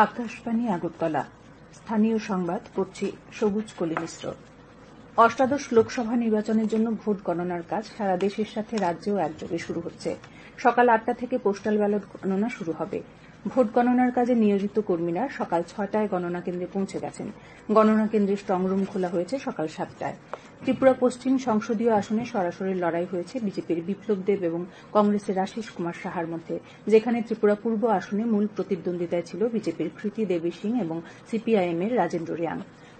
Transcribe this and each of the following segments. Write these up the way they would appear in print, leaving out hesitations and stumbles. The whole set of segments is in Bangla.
আকাশবাণী আগরতলা স্থানীয় সংবাদ পড়ছি সবুজ কলি মিশ্র। অষ্টাদশ লোকসভা নির্বাচনের জন্য ভোট গণনার কাজ সারা দেশের সাথে রাজ্যেও একযোগে শুরু হচ্ছে। সকাল ৮টা থেকে পোস্টাল ব্যালট গণনা শুরু হবে। ভোট গণনার কাজে নিয়োজিত কর্মীরা সকাল ৬টায় গণনা কেন্দ্রে পৌঁছে গেছেন। গণনা কেন্দ্রের স্ট্রংরুম খোলা হয়েছে সকাল ৭টায়। ত্রিপুরা পশ্চিম সংসদীয় আসনে সরাসরি লড়াই হয়েছে বিজেপির বিপ্লব দেব এবং কংগ্রেসের আশিস কুমার সাহার মধ্যে, যেখানে ত্রিপুরা পূর্ব আসনে মূল প্রতিদ্বন্দ্বিতায় ছিল বিজেপির কৃতি দেবী সিং এবং সিপিআইএম এর রাজেন্দ্র রিয়াং।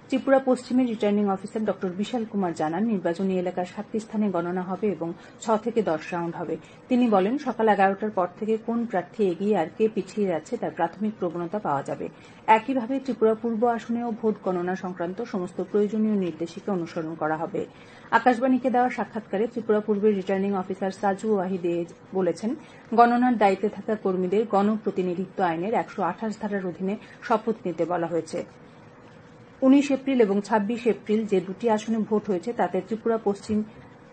ত্রিপুরা পশ্চিমের রিটার্নিং অফিসার ড বিশাল কুমার জানান, নির্বাচনী এলাকার ৭টি স্থানে গণনা হবে এবং ৬ থেকে ১০ রাউন্ড হবে। তিনি বলেন, সকাল ১১টার পর থেকে কোন প্রার্থী এগিয়ে আর কে পিছিয়ে যাচ্ছে তার প্রাথমিক প্রবণতা পাওয়া যাবে। একইভাবে ত্রিপুরা পূর্ব আসনেও ভোট গণনা সংক্রান্ত সমস্ত প্রয়োজনীয় নির্দেশিকা অনুসরণ করা হবে। আকাশবাণীকে দেওয়া সাক্ষাৎকারে ত্রিপুরা পূর্বের রিটার্নিং অফিসার সাজু ওয়াহিদে বলেছেন, গণনার দায়িত্বে থাকা কর্মীদের গণপ্রতিনিধিত্ব আইনের ১২৮ ধারার অধীনে শপথ নিতে বলা হয়েছে। ১৯ এপ্রিল এবং ২৬ এপ্রিল যে দুটি আসনে ভোট হয়েছে তাতে ত্রিপুরা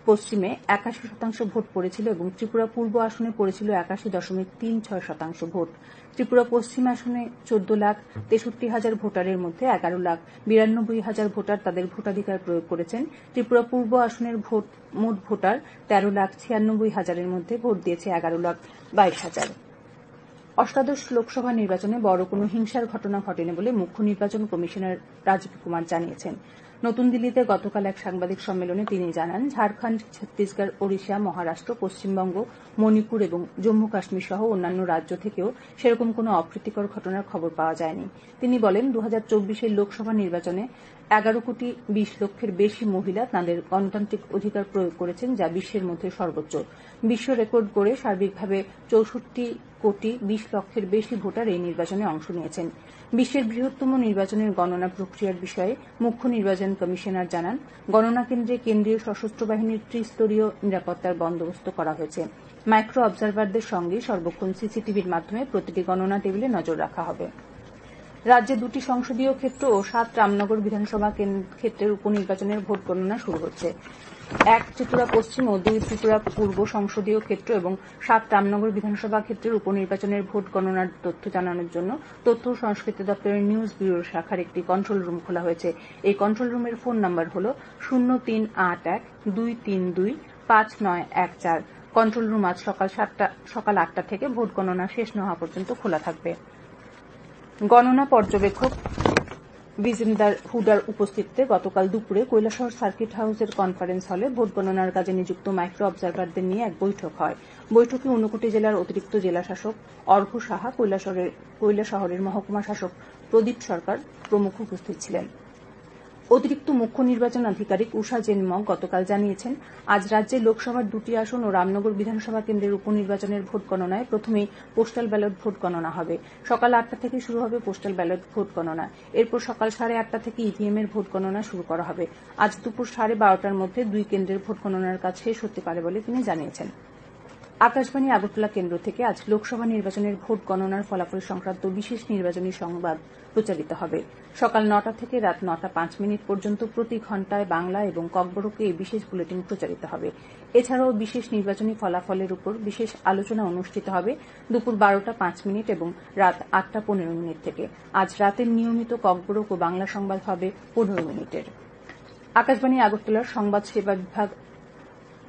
পশ্চিমে ৮১% ভোট পড়েছিল এবং ত্রিপুরা পূর্ব আসনে পড়েছিল ৮১.৩৬% ভোট। ত্রিপুরা পশ্চিম আসনে ১৪,৬৩,০০০ ভোটারের মধ্যে ১১,৯২,০০০ ভোটার তাদের ভোটাধিকার প্রয়োগ করেছেন। ত্রিপুরা পূর্ব আসনের মোট ভোটার ১৩,৯৬,০০০-এর মধ্যে ভোট দিয়েছে ১১,২২,০০০। অষ্টাদশ লোকসভা নির্বাচনে বড় কোনো হিংসার ঘটনা ঘটেনি বলে মুখ্য নির্বাচন কমিশনার রাজীব কুমার জানিয়েছেন। নতুন দিল্লিতে গতকাল এক সাংবাদিক সম্মেলনে তিনি জানান, ঝাড়খণ্ড, ছত্তিশগড়, ওড়িশা, মহারাষ্ট্র, পশ্চিমবঙ্গ, মণিপুর এবং জম্মু কাশ্মীর সহ অন্যান্য রাজ্য থেকেও সেরকম কোনো অপ্রীতিকর ঘটনার খবর পাওয়া যায়নি। তিনি বলেন, ২০২৪-এর লোকসভা নির্বাচনে ১১,২০,০০,০০০-এর বেশি মহিলা তাঁদের গণতান্ত্রিক অধিকার প্রয়োগ করেছেন, যা বিশ্বের মধ্যে সর্বোচ্চ। বিশ্ব রেকর্ড করে সার্বিকভাবে ৬৪,২০,০০,০০০-এর বেশি ভোটার এই নির্বাচনে অংশ নিয়েছেন। বিশ্বের বৃহত্তম নির্বাচনের গণনা প্রক্রিয়ার বিষয়ে মুখ্য নির্বাচন কমিশনার জানান, গণনা কেন্দ্রে কেন্দ্রীয় সশস্ত্র বাহিনীর ত্রিস্তরীয় নিরাপত্তার বন্দোবস্ত করা হয়েছে। মাইক্রো অবজারভারদের সঙ্গে সর্বক্ষণ সিসিটিভির মাধ্যমে প্রতিটি গণনা টেবিলে নজর রাখা হবে। রাজ্যে ২টি সংসদীয় ক্ষেত্র ও ৭ রামনগর বিধানসভা ক্ষেত্রের উপনির্বাচনের ভোট গণনা শুরু হচ্ছে। ১ ত্রিপুরা পশ্চিম ও ২ ত্রিপুরা পূর্ব সংসদীয় ক্ষেত্র এবং ৭ রামনগর বিধানসভা ক্ষেত্রের উপনির্বাচনের ভোট গণনার তথ্য জানানোর জন্য তথ্য ও সংস্কৃতি দপ্তরের নিউজ ব্যুরো শাখার একটি কন্ট্রোল রুম খোলা হয়েছে। এই কন্ট্রোল রুমের ফোন নম্বর হল 0381-232-5914। কন্ট্রোল রুম আজ সকাল ৮টা থেকে ভোট গণনা শেষ না হওয়া পর্যন্ত খোলা থাকবে। গণনা পর্যবেক্ষক বিজেন্দার হুডার উপস্থিতিতে গতকাল দুপুরে কৈলাসহর সার্কিট হাউসের কনফারেন্স হলে ভোট গণনার কাজে নিযুক্ত মাইক্রো অবজারভারদের নিয়ে এক বৈঠক হয়। বৈঠকে ঊনকোটি জেলার অতিরিক্ত জেলা শাসক অর্ঘ্য সাহা, কৈলাসহরের মহকুমা শাসক প্রদীপ সরকার প্রমুখ উপস্থিত ছিলেন। অতিরিক্ত মুখ্য নির্বাচন আধিকারিক উষা জেনমগ গতকাল জানিয়েছেন, আজ রাজ্যে লোকসভার ২টি আসন ও রামনগর বিধানসভা কেন্দ্রের উপনির্বাচনের ভোট গণনায় প্রথমেই পোস্টাল ব্যালট ভোট গণনা হবে। সকাল ৮টা থেকে শুরু হবে পোস্টাল ব্যালট ভোট গণনা। এরপর সকাল ৮:৩০ থেকে ইভিএম এর ভোট গণনা শুরু করা হবে। আজ দুপুর 12:30টার মধ্যে ২ কেন্দ্রের ভোট গণনার কাজ শেষ হতে পারে বলে তিনি জানিয়েছেন। আকাশবাণী আগরতলা কেন্দ্র থেকে আজ লোকসভা নির্বাচনের ভোট গণনার ফলাফল সংক্রান্ত বিশেষ নির্বাচনী সংবাদ প্রচারিত হবে। সকাল ৯টা থেকে রাত ৯টা ৫ পর্যন্ত প্রতি ঘণ্টায় বাংলা এবং ককবরকে এই বিশেষ বুলেটিন প্রচারিত হবে। এছাড়াও বিশেষ নির্বাচনী ফলাফলের উপর বিশেষ আলোচনা অনুষ্ঠিত হবে দুপুর ১২টা ৫ এবং রাত ৮টা ১৫ থেকে। আজ রাতের নিয়মিত ককবরক ও বাংলা সংবাদ হবে ১৫ মিনিটের। আকাশবাণী আগরতলার সংবাদ সেবা বিভাগ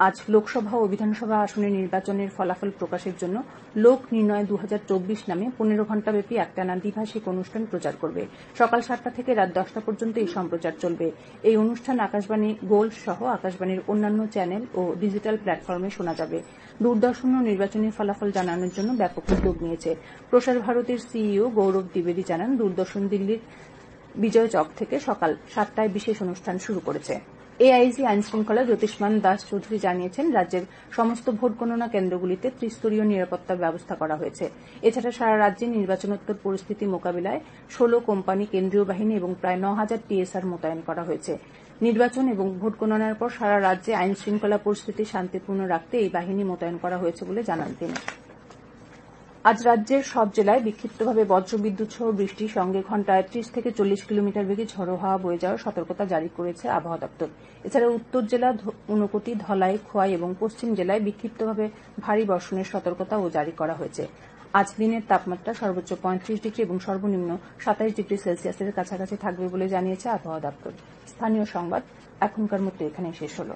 আজ লোকসভা ও বিধানসভা আসনের নির্বাচনের ফলাফল প্রকাশের জন্য লোক নির্ণয় ২০২৪ নামে ১৫ ঘণ্টাব্যাপী একটানা দ্বিভাষিক অনুষ্ঠান প্রচার করবে। সকাল ৭টা থেকে রাত ১০টা পর্যন্ত এই সম্প্রচার চলবে। এই অনুষ্ঠান আকাশবাণী গোল্ড সহ আকাশবাণীর অন্যান্য চ্যানেল ও ডিজিটাল প্ল্যাটফর্মে শোনা যাবে। দূরদর্শনও নির্বাচনী ফলাফল জানানোর জন্য ব্যাপক উদ্যোগ নিয়েছে। প্রসার ভারতীর সিইও গৌরব দ্বিবেদী জানান, দূরদর্শন দিল্লির বিজয় চক থেকে সকাল ৭টায় বিশেষ অনুষ্ঠান শুরু করেছে। এআইজি আইনশৃঙ্খলা জ্যোতিষ্মান দাস চৌধুরী জানিয়েছেন, রাজ্যের সমস্ত ভোট গণনা কেন্দ্রগুলিতে ত্রিস্তরীয় নিরাপত্তার ব্যবস্থা করা হয়েছে। এছাড়া সারা রাজ্যে নির্বাচনোত্তর পরিস্থিতি মোকাবিলায় ১৬ কোম্পানি, কেন্দ্রীয় বাহিনী এবং প্রায় ৯,০০০ টিএসআর মোতায়েন করা হয়েছে। নির্বাচন এবং ভোট গণনার পর সারা রাজ্যে আইনশৃঙ্খলা পরিস্থিতি শান্তিপূর্ণ রাখতে এই বাহিনী মোতায়েন করা হয়েছে বলে জানান তিনি। আজ রাজ্যের সব জেলায় বিক্ষিপ্তভাবে বজ্রবিদ্যুৎ সহ বৃষ্টির সঙ্গে ঘণ্টায় 30 থেকে 40 কিলোমিটার বেগে ঝড়ো হাওয়া বয়ে যাওয়ার সতর্কতা জারি করেছে আবহাওয়া দপ্তর। এছাড়া উত্তর জেলা, ঊনকোটি, ধলাই, খোয়াই এবং পশ্চিম জেলায় বিক্ষিপ্তভাবে ভারী বর্ষণের সতর্কতাও জারি করা হয়েছে। আজ দিনের তাপমাত্রা সর্বোচ্চ 35 ডিগ্রি এবং সর্বনিম্ন 27 ডিগ্রি সেলসিয়াসের কাছাকাছি থাকবে বলে জানিয়েছে আবহাওয়া দপ্তর। স্থানীয় সংবাদ এখনকার মতো এখানেই শেষ হলো।